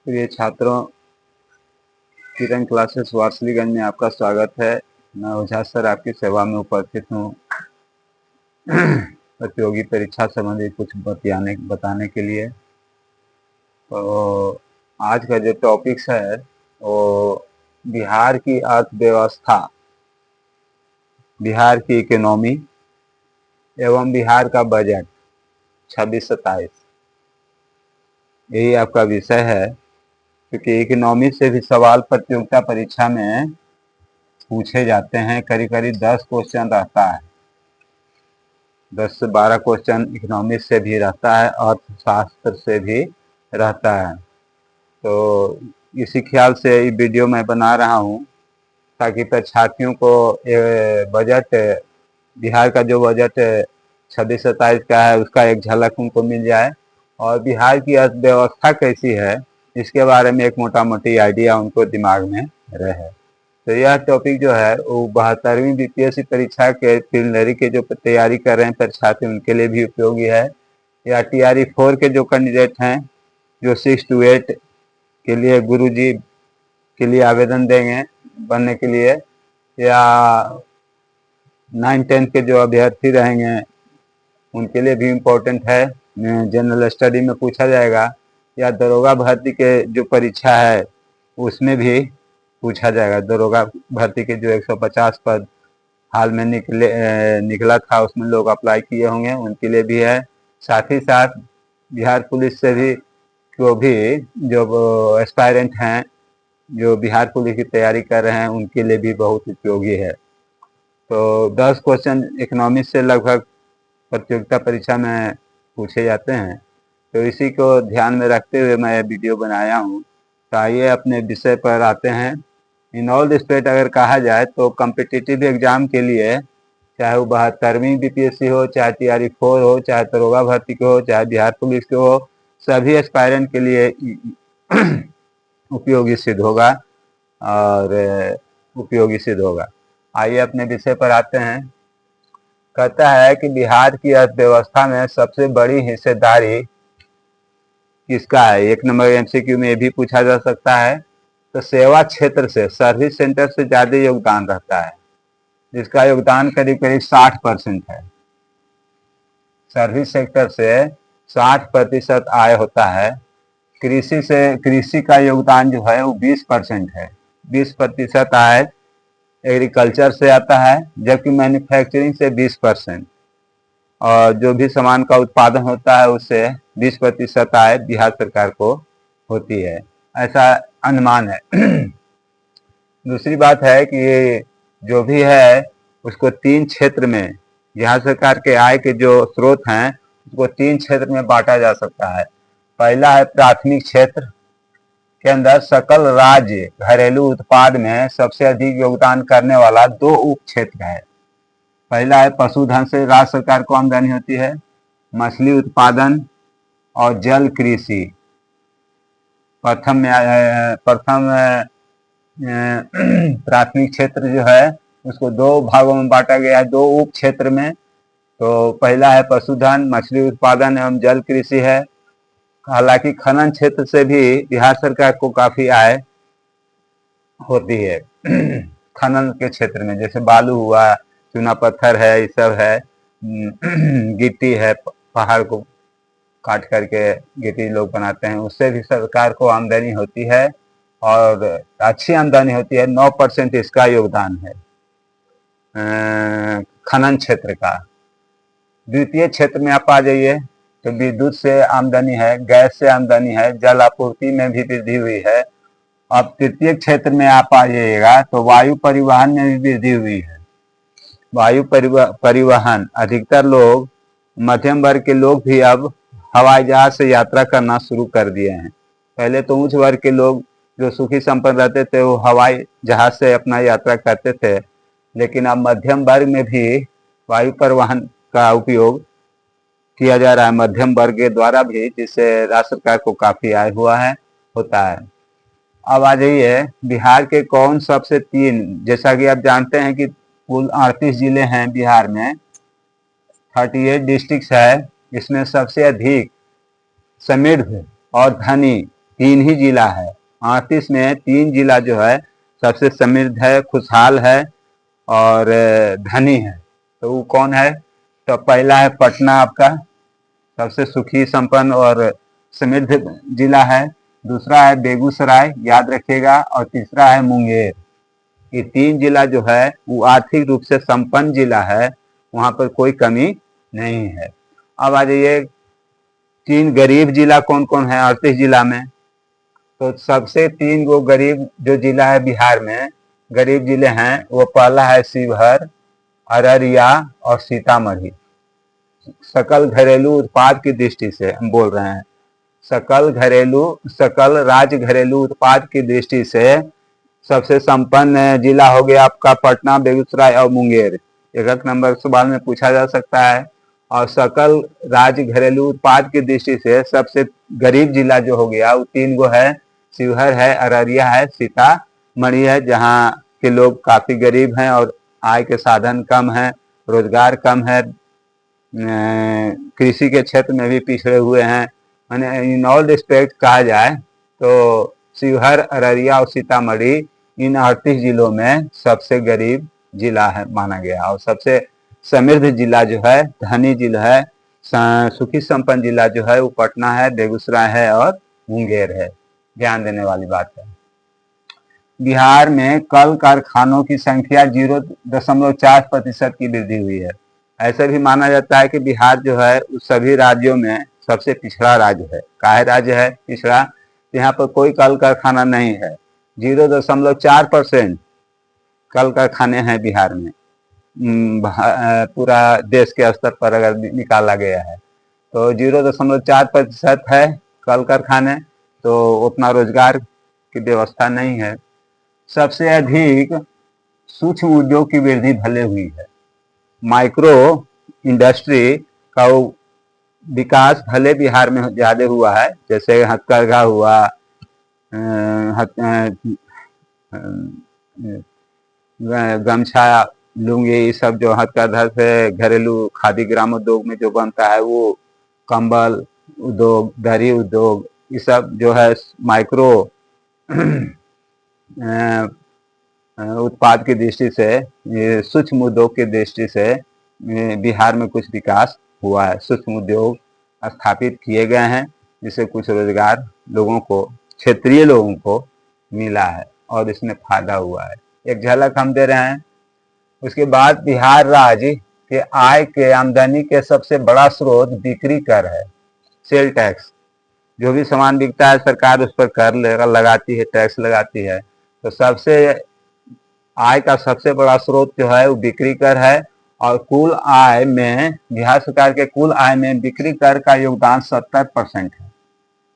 प्रिय छात्रों, किरण क्लासेस वार्सलीगंज में आपका स्वागत है। मैं ओझा सर आपकी सेवा में उपस्थित हूँ प्रतियोगी परीक्षा संबंधी कुछ बताने के लिए। तो आज का जो टॉपिक्स है वो बिहार की अर्थव्यवस्था, बिहार की इकोनॉमी एवं बिहार का बजट 26-27, यही आपका विषय है। क्योंकि इकोनॉमी से भी सवाल प्रतियोगिता परीक्षा में पूछे जाते हैं। करीब करीब 10 क्वेश्चन रहता है, 10 से 12 क्वेश्चन इकोनॉमिक्स से भी रहता है, अर्थशास्त्र से भी रहता है। तो इसी ख्याल से ये वीडियो मैं बना रहा हूँ ताकि परीक्षार्थियों को बजट, बिहार का जो बजट 26-27 का है उसका एक झलक उनको मिल जाए और बिहार की अर्थव्यवस्था कैसी है इसके बारे में एक मोटा मोटी आइडिया उनको दिमाग में रहे। तो यह टॉपिक जो है वो 72वीं बीपीएससी परीक्षा के प्रिलिमिनरी के जो तैयारी कर रहे हैं परीक्षार्थी उनके लिए भी उपयोगी है, या TRE 4 के जो कैंडिडेट हैं जो 6 to 8 के लिए गुरुजी के लिए आवेदन देंगे बनने के लिए, या 9-10 के जो अभ्यर्थी रहेंगे उनके लिए भी इम्पोर्टेंट है। जनरल स्टडी में पूछा जाएगा, या दरोगा भर्ती के जो परीक्षा है उसमें भी पूछा जाएगा। दरोगा भर्ती के जो 150 पद हाल में निकला था उसमें लोग अप्लाई किए होंगे, उनके लिए भी है। साथ ही साथ बिहार पुलिस से भी को भी जो एस्पायरेंट हैं जो बिहार पुलिस की तैयारी कर रहे हैं उनके लिए भी बहुत उपयोगी है। तो 10 क्वेश्चन इकोनॉमिक्स से लगभग प्रतियोगिता परीक्षा में पूछे जाते हैं। तो इसी को ध्यान में रखते हुए मैं वीडियो बनाया हूँ। तो आइए अपने विषय पर आते हैं। इन ऑल रिस्पेक्ट अगर कहा जाए तो कॉम्पिटिटिव एग्जाम के लिए, चाहे वो 72वीं बीपीएससी हो, चाहे TRE 4 हो, चाहे दरोगा भर्ती के हो, चाहे बिहार पुलिस के हो, सभी एस्पायरेंट के लिए उपयोगी सिद्ध होगा और उपयोगी सिद्ध होगा। आइए अपने विषय पर आते हैं। कहता है कि बिहार की अर्थव्यवस्था में सबसे बड़ी हिस्सेदारी किसका है। 1 नंबर MCQ में ये भी पूछा जा सकता है। तो सेवा क्षेत्र से, सर्विस सेंटर से ज्यादा योगदान रहता है, जिसका योगदान करीब करीब 60% है। सर्विस सेक्टर से 60% आय होता है। कृषि का योगदान जो है वो 20% है। 20% आय एग्रीकल्चर से आता है, जबकि मैन्युफैक्चरिंग से 20%, और जो भी सामान का उत्पादन होता है उससे 20% आय बिहार सरकार को होती है, ऐसा अनुमान है। दूसरी बात है कि ये जो भी है उसको 3 क्षेत्र में, बिहार सरकार के आय के जो स्रोत हैं उसको 3 क्षेत्र में बांटा जा सकता है। पहला है प्राथमिक क्षेत्र के अंदर सकल राज्य घरेलू उत्पाद में सबसे अधिक योगदान करने वाला 2 उप क्षेत्र है। पहला है पशुधन से राज्य सरकार को आमदनी होती है, मछली उत्पादन और जल कृषि। प्रथम प्राथमिक क्षेत्र जो है उसको 2 भागों में बांटा गया है, 2 उप क्षेत्र में। तो पहला है पशुधन, मछली उत्पादन एवं जल कृषि है। हालांकि खनन क्षेत्र से भी बिहार सरकार को काफी आय होती है। खनन के क्षेत्र में जैसे बालू हुआ, चूना पत्थर है, ये सब है, गिट्टी है, पहाड़ को काट करके गिट्टी लोग बनाते हैं, उससे भी सरकार को आमदनी होती है और अच्छी आमदनी होती है। 9% इसका योगदान है खनन क्षेत्र का। द्वितीय क्षेत्र में आप आ जाइए तो विद्युत से आमदनी है, गैस से आमदनी है, जल आपूर्ति में भी वृद्धि हुई है। अब तृतीय क्षेत्र में आप आ जाइएगा तो वायु परिवहन में भी वृद्धि हुई है। वायु परिवहन, अधिकतर लोग, मध्यम वर्ग के लोग भी अब हवाई जहाज से यात्रा करना शुरू कर दिए हैं। पहले तो उच्च वर्ग के लोग जो सुखी संपन्न रहते थे वो हवाई जहाज से अपना यात्रा करते थे, लेकिन अब मध्यम वर्ग में भी वायु परिवहन का उपयोग किया जा रहा है, मध्यम वर्ग के द्वारा भी, जिससे राज्य सरकार को काफी आय होता है। अब आ जाइए बिहार के कौन सबसे 3, जैसा कि आप जानते हैं कि कुल 38 जिले हैं बिहार में, 38 डिस्ट्रिक्ट है। इसमें सबसे अधिक समृद्ध और धनी तीन ही जिला है। 38 में 3 जिला जो है सबसे समृद्ध है, खुशहाल है और धनी है। तो वो कौन है? तो पहला है पटना, आपका सबसे सुखी संपन्न और समृद्ध जिला है। दूसरा है बेगूसराय, याद रखिएगा, और तीसरा है मुंगेर। ये 3 जिला जो है वो आर्थिक रूप से संपन्न जिला है, वहां पर कोई कमी नहीं है। अब आ जाइए 3 गरीब जिला कौन कौन है 38 जिला में। तो सबसे 3 गो गरीब जो जिला है बिहार में, गरीब जिले हैं, वो पहला है शिवहर, अररिया और सीतामढ़ी। सकल घरेलू उत्पाद की दृष्टि से हम बोल रहे हैं, सकल राज्य घरेलू उत्पाद की दृष्टि से सबसे संपन्न जिला हो गया आपका पटना, बेगूसराय और मुंगेर। एक नंबर सवाल में पूछा जा सकता है। और सकल राज्य घरेलू उत्पाद की दृष्टि से सबसे गरीब जिला जो हो गया वो 3 गो है, शिवहर है, अररिया है, सीतामढ़ी है, जहाँ के लोग काफी गरीब हैं और आय के साधन कम है, रोजगार कम है, कृषि के क्षेत्र में भी पिछड़े हुए हैं। मैंने इन ऑल रिस्पेक्ट कहा जाए तो शिवहर, अररिया और सीतामढ़ी इन 38 जिलों में सबसे गरीब जिला है माना गया। और सबसे समृद्ध जिला जो है, धनी जिला है, सुखी संपन्न जिला जो है वो पटना है, बेगूसराय है और मुंगेर है। ध्यान देने वाली बात है। बिहार में कल कारखानों की संख्या 0.4% की वृद्धि हुई है। ऐसा भी माना जाता है कि बिहार जो है उस सभी राज्यों में सबसे पिछड़ा राज्य है। काहे राज्य है पिछड़ा? यहाँ पर कोई कल कारखाना नहीं है। 0.4% कल कारखाने हैं बिहार में। पूरा देश के स्तर पर अगर निकाला गया है तो 0.4% है कल कारखाने, तो उतना रोजगार की व्यवस्था नहीं है। सबसे अधिक सूक्ष्म उद्योग की वृद्धि भले हुई है। माइक्रो इंडस्ट्री का विकास भले बिहार में ज्यादा हुआ है, जैसे हथकरघा हुआ, गमछा, लुंगी, ये सब जो हथकरघा से घरेलू खादी ग्रामोद्योग में जो बनता है, वो कंबल उद्योग, दरी उद्योग, ये सब जो है माइक्रो उत्पाद की दृष्टि से, ये सूक्ष्म उद्योग की दृष्टि से बिहार में कुछ विकास हुआ है। सूक्ष्म उद्योग स्थापित किए गए हैं जिससे कुछ रोजगार लोगों को, क्षेत्रीय लोगों को मिला है और इसमें फायदा हुआ है। एक झलक हम दे रहे हैं। उसके बाद बिहार राज्य के आय के आमदनी के सबसे बड़ा स्रोत बिक्री कर है, सेल टैक्स। जो भी सामान बिकता है सरकार उस पर कर लगाती है, टैक्स लगाती है। तो सबसे आय का सबसे बड़ा स्रोत जो है वो बिक्री कर है। और कुल आय में, बिहार सरकार के कुल आय में बिक्री कर का योगदान 70% है।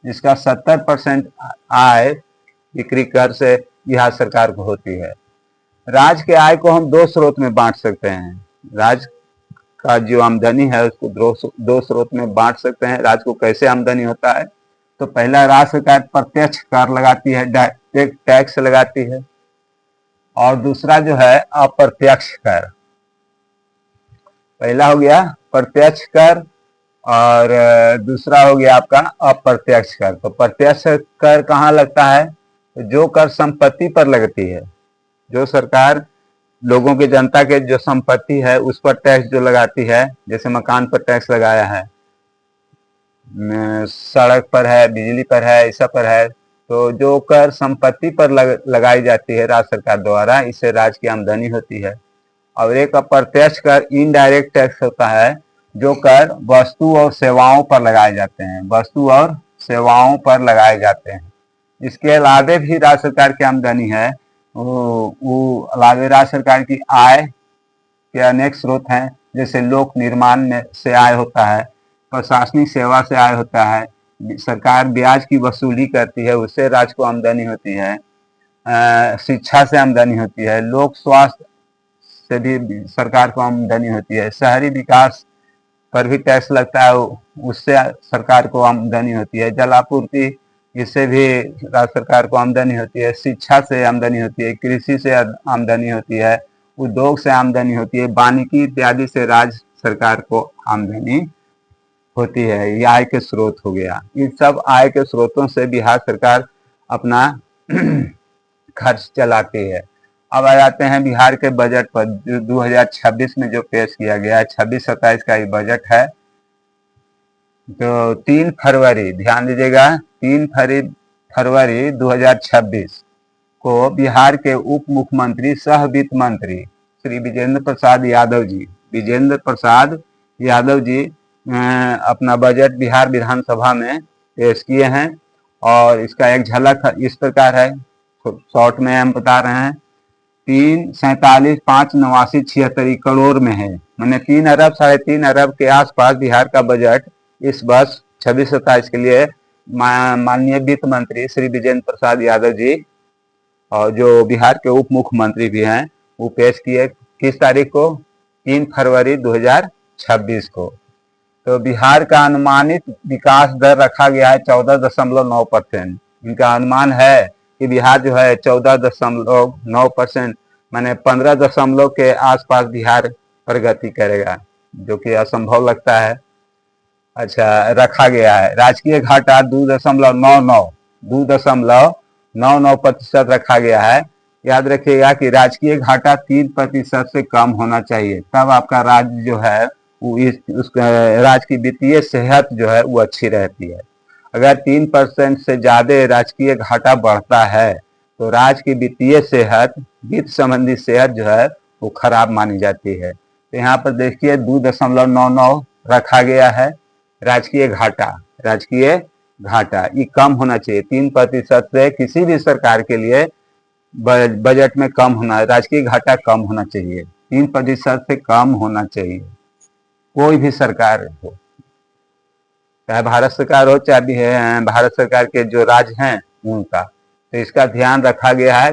इसका 70% आय बिक्री कर से बिहार सरकार को होती है। राज्य के आय को हम 2 स्रोत में बांट सकते हैं। राज्य का जो आमदनी है उसको 2 स्रोत में बांट सकते हैं। राज्य को कैसे आमदनी होता है? तो पहला, राज्य सरकार प्रत्यक्ष कर लगाती है, डायरेक्ट टैक्स लगाती है, और दूसरा जो है अप्रत्यक्ष कर। पहला हो गया प्रत्यक्ष कर और दूसरा हो गया आपका अप्रत्यक्ष कर। तो प्रत्यक्ष कर कहाँ लगता है? जो कर संपत्ति पर लगती है, जो सरकार लोगों की, जनता के जो संपत्ति है उस पर टैक्स जो लगाती है, जैसे मकान पर टैक्स लगाया है, सड़क पर है, बिजली पर है, इस सब पर है। तो जो कर संपत्ति पर लगाई जाती है राज्य सरकार द्वारा, इससे राज्य की आमदनी होती है। और एक अप्रत्यक्ष कर इनडायरेक्ट टैक्स होता है, जो कर वस्तु और सेवाओं पर लगाए जाते हैं, वस्तु और सेवाओं पर लगाए जाते हैं। इसके अलावे भी राज्य सरकार की आमदनी है, वो अलावे राज्य सरकार की आय के अनेक स्रोत हैं। जैसे लोक निर्माण में से आय होता है, प्रशासनिक सेवा से आय होता है, सरकार ब्याज की वसूली करती है, उससे राज्य को आमदनी होती है, शिक्षा से आमदनी होती है, लोक स्वास्थ्य से भी सरकार को आमदनी होती है, शहरी विकास पर भी टैक्स लगता है, उससे सरकार को आमदनी होती है, जल आपूर्ति, इससे भी राज्य सरकार को आमदनी होती है, शिक्षा से आमदनी होती है, कृषि से आमदनी होती है, उद्योग से आमदनी होती है, वानिकी इत्यादि से राज्य सरकार को आमदनी होती है, ये आय के स्रोत हो गया। इन सब आय के स्रोतों से बिहार सरकार अपना खर्च चलाती है। अब आ जाते हैं बिहार के बजट पर, जो 2026 में जो पेश किया गया है, 26-27 का ये बजट है। तो 3 फरवरी, ध्यान दीजिएगा, 3 फरवरी 2026 को बिहार के उप मुख्यमंत्री सह वित्त मंत्री श्री विजेंद्र प्रसाद यादव जी अपना बजट बिहार विधानसभा में पेश किए हैं। और इसका एक झलक इस प्रकार है, शॉर्ट में हम बता रहे हैं। 3,47,5,89,76 करोड़ में है, मैंने 3 अरब 3.5 अरब के आसपास बिहार का बजट इस वर्ष 26-27 के लिए माननीय वित्त मंत्री श्री विजेंद्र प्रसाद यादव जी, और जो बिहार के उप मुख्यमंत्री भी हैं, वो पेश किए। किस तारीख को? 3 फरवरी 2026 को। तो बिहार का अनुमानित विकास दर रखा गया है 14.9%। इनका अनुमान है कि बिहार जो है 14.9%, माने 15 के आसपास बिहार प्रगति करेगा, जो कि असंभव लगता है। अच्छा, रखा गया है। राजकीय घाटा 2.99% रखा गया है। याद रखिएगा कि राजकीय घाटा 3% से कम होना चाहिए, तब आपका राज्य जो है वो उस राज्य की वित्तीय सेहत जो है वो अच्छी रहती है। अगर 3% से ज्यादा राजकीय घाटा बढ़ता है तो राज्य की वित्तीय सेहत, वित्त संबंधी सेहत जो है वो खराब मानी जाती है। तो यहाँ पर देखिए 2.99 रखा गया है। राजकीय घाटा ये कम होना चाहिए। 3% से किसी भी सरकार के लिए बजट में कम होना, राजकीय घाटा कम होना चाहिए, 3% से कम होना चाहिए, कोई भी सरकार हो, चाहे भारत सरकार हो चाहे भारत सरकार के जो राज्य हैं उनका। तो इसका ध्यान रखा गया है।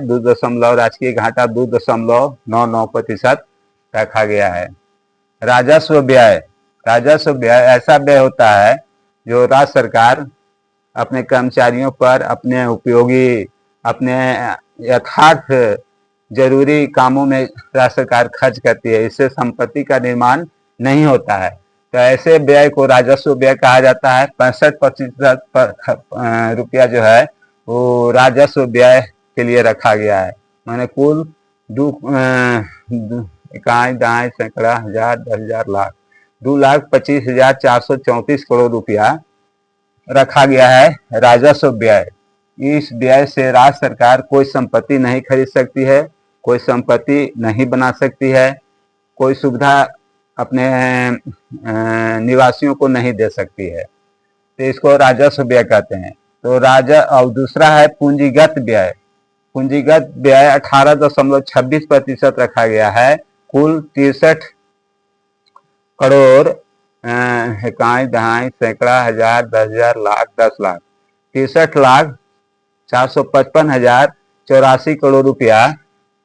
राजकीय घाटा 2.99% रखा गया है। राजस्व व्यय ऐसा व्यय होता है जो राज्य सरकार अपने कर्मचारियों पर, अपने उपयोगी, अपने यथार्थ जरूरी कामों में राज्य सरकार खर्च करती है। इससे संपत्ति का निर्माण नहीं होता है। तो ऐसे व्यय को राजस्व व्यय कहा जाता है। 65% रुपया जो है वो राजस्व व्यय के लिए रखा गया है। मैंने कुल इकाई, दाएं, सैकड़ा, हजार, 10,000, लाख, 2,25,434 करोड़ रुपया रखा गया है राजस्व व्यय। इस व्यय से राज्य सरकार कोई संपत्ति नहीं खरीद सकती है, कोई संपत्ति नहीं बना सकती है, कोई सुविधा अपने निवासियों को नहीं दे सकती है। तो इसको राजस्व व्यय कहते हैं। तो और दूसरा है पूंजीगत व्यय। पूंजीगत व्यय 18.26% रखा गया है। कुल 63 करोड़, इकाई, दहाई, सैकड़ा, हजार, 10,000, लाख, 10 लाख, 63,455,084 करोड़ रुपया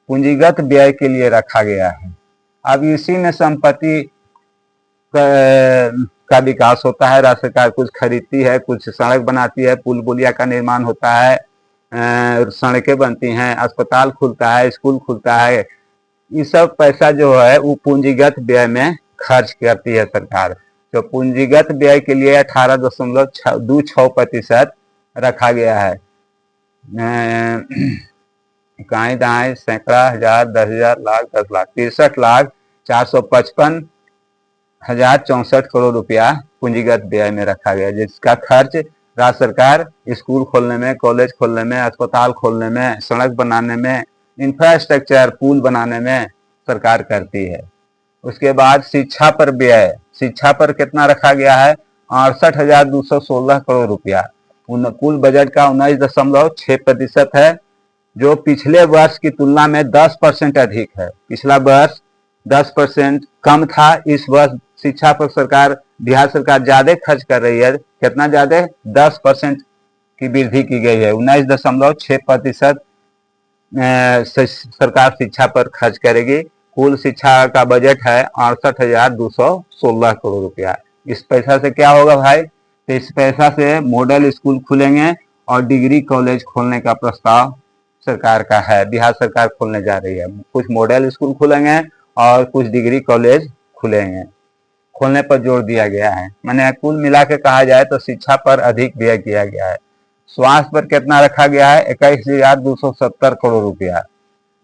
पूंजीगत व्यय के लिए रखा गया है। अब इसी में संपत्ति का विकास होता है। राज्य सरकार कुछ खरीदती है, कुछ सड़क बनाती है, पुल पुलिया का निर्माण होता है, सड़कें बनती हैं, अस्पताल खुलता है, स्कूल खुलता है। ये सब पैसा जो है वो पूंजीगत व्यय में खर्च करती है सरकार। तो पूंजीगत व्यय के लिए 18.26% रखा गया है। इकाई, दाएं, सैकड़ा, हजार, 10,000, लाख, 10 लाख, 63,455,064 करोड़ रुपया पूंजीगत व्यय में रखा गया, जिसका खर्च राज्य सरकार स्कूल खोलने में, कॉलेज खोलने में, अस्पताल खोलने में, सड़क बनाने में, इंफ्रास्ट्रक्चर, पुल बनाने में सरकार करती है। उसके बाद शिक्षा पर व्यय, शिक्षा पर कितना रखा गया है? 68,216 करोड़ रुपया। कुल बजट का 19.6% है, जो पिछले वर्ष की तुलना में 10% अधिक है। पिछला वर्ष 10% कम था, इस वर्ष शिक्षा पर बिहार सरकार ज्यादा खर्च कर रही है। कितना ज्यादा? 10% की वृद्धि की गई है। 19.6% सरकार शिक्षा पर खर्च करेगी। कुल शिक्षा का बजट है 68,216 करोड़ रुपया। इस पैसा से क्या होगा भाई? तो इस पैसा से मॉडल स्कूल खुलेंगे और डिग्री कॉलेज खोलने का प्रस्ताव सरकार का है। बिहार सरकार खोलने जा रही है। कुछ मॉडल स्कूल खुलेंगे और कुछ डिग्री कॉलेज खुलेंगे। खोलने पर जोर दिया गया है। मैंने कुल मिला के कहा जाए तो शिक्षा पर अधिक व्यय किया गया है। स्वास्थ्य पर कितना रखा गया है? 21,270 करोड़ रुपया।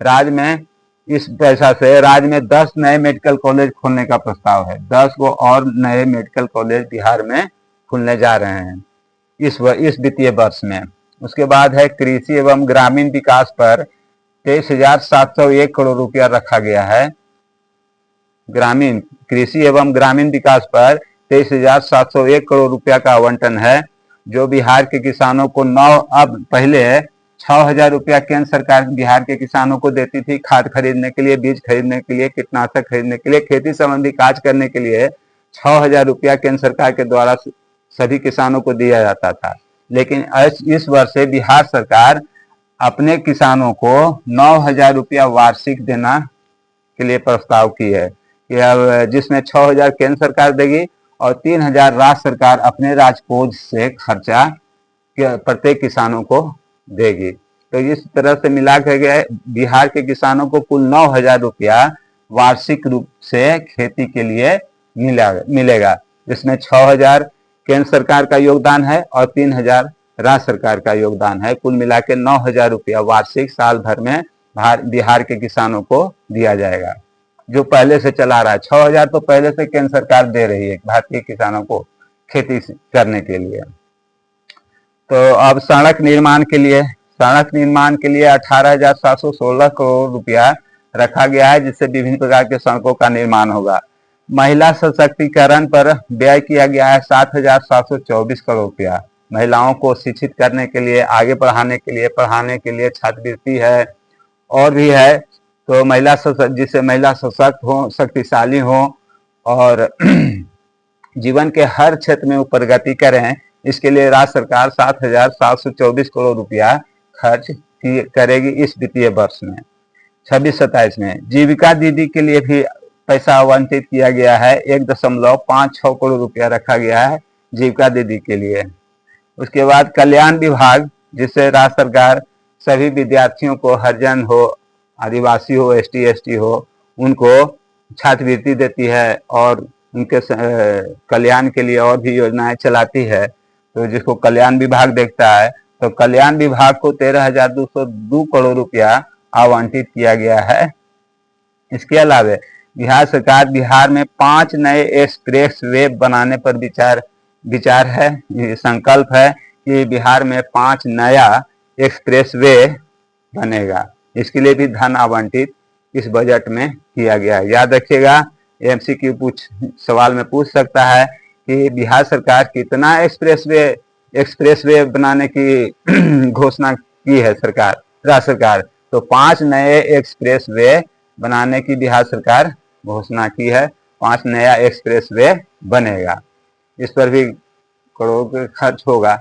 राज्य में इस पैसा से राज्य में 10 नए मेडिकल कॉलेज खोलने का प्रस्ताव है। 10 को और नए मेडिकल कॉलेज बिहार में खुलने जा रहे हैं इस वित्तीय वर्ष में। उसके बाद है कृषि एवं ग्रामीण विकास पर 23,701 करोड़ रुपया रखा गया है। ग्रामीण कृषि एवं ग्रामीण विकास पर 23,701 करोड़ रुपया का आवंटन है, जो बिहार के किसानों को पहले 6,000 रुपया केंद्र सरकार बिहार के किसानों को देती थी खाद खरीदने के लिए, बीज खरीदने के लिए, कीटनाशक खरीदने के लिए, खेती संबंधी कार्य करने के लिए 6,000 रुपया केंद्र सरकार के द्वारा सभी किसानों को दिया जाता था। लेकिन इस वर्ष से बिहार सरकार अपने किसानों को 9,000 रुपया वार्षिक देना के लिए प्रस्ताव की है, जिसमें 6,000 केंद्र सरकार देगी और 3,000 राज्य सरकार अपने राजकोष से खर्चा प्रत्येक किसानों को देगी। तो इस तरह से मिला के बिहार के किसानों को कुल 9,000 रुपया वार्षिक रूप से खेती के लिए मिलेगा, जिसमें 6,000 केंद्र सरकार का योगदान है और 3,000 राज्य सरकार का योगदान है। कुल मिला के 9,000 रुपया वार्षिक साल भर में बिहार के किसानों को दिया जाएगा, जो पहले से चला रहा है। 6,000 तो पहले से केंद्र सरकार दे रही है भारतीय किसानों को खेती करने के लिए। तो अब सड़क निर्माण के लिए 18,716 करोड़ रुपया रखा गया है, जिससे विभिन्न प्रकार के सड़कों का निर्माण होगा। महिला सशक्तिकरण पर व्यय किया गया है 7,724 करोड़ रुपया। महिलाओं को शिक्षित करने के लिए, आगे पढ़ाने के लिए छात्रवृत्ति है और भी है। तो जिससे महिला सशक्त हो, शक्तिशाली हो और जीवन के हर क्षेत्र में वो प्रगति करें, इसके लिए राज्य सरकार 7,724 करोड़ रुपया खर्च करेगी इस वित्तीय वर्ष में 26-27 में। जीविका दीदी के लिए भी पैसा आवंटित किया गया है। 1.56 करोड़ रुपया रखा गया है जीविका दीदी के लिए। उसके बाद कल्याण विभाग, जिससे राज्य सरकार सभी विद्यार्थियों को, हरिजन हो, आदिवासी हो, ST हो, उनको छात्रवृत्ति देती है और उनके कल्याण के लिए और भी योजनाएं चलाती है। तो जिसको कल्याण विभाग देखता है, तो कल्याण विभाग को 13,202 करोड़ रुपया आवंटित किया गया है। इसके अलावा बिहार सरकार बिहार में 5 नए एक्सप्रेस वे बनाने पर विचार है। ये संकल्प है कि बिहार में 5 नया एक्सप्रेस वे बनेगा। इसके लिए भी धन आवंटित इस बजट में किया गया है। याद रखिएगा, MCQ सवाल में पूछ सकता है कि बिहार सरकार कितना एक्सप्रेस वे बनाने की घोषणा की है राज्य सरकार। तो 5 नए एक्सप्रेस वे बनाने की बिहार सरकार घोषणा की है। 5 नया एक्सप्रेस वे बनेगा, इस पर भी करोड़ों के खर्च होगा।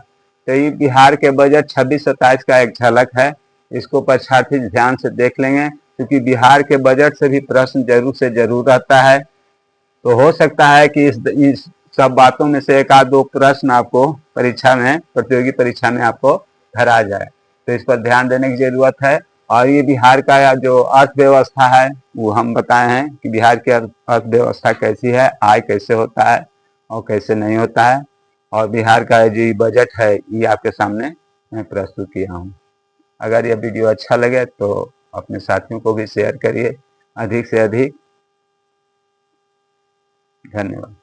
तो ये बिहार के बजट 26-27 का एक झलक है। इसको परीक्षार्थी ध्यान से देख लेंगे, क्योंकि बिहार के बजट से भी प्रश्न जरूर से जरूर आता है। तो हो सकता है कि इस सब बातों में से 1-2 प्रश्न आपको प्रतियोगी परीक्षा में आपको धरा जाए। तो इस पर ध्यान देने की जरूरत है। और ये बिहार का जो अर्थव्यवस्था है वो हम बताए हैं कि बिहार की अर्थव्यवस्था कैसी है, आय कैसे होता है और कैसे नहीं होता है। और बिहार का जो बजट है ये आपके सामने मैं प्रस्तुत किया हूँ। अगर यह वीडियो अच्छा लगे तो अपने साथियों को भी शेयर करिए अधिक से अधिक। धन्यवाद।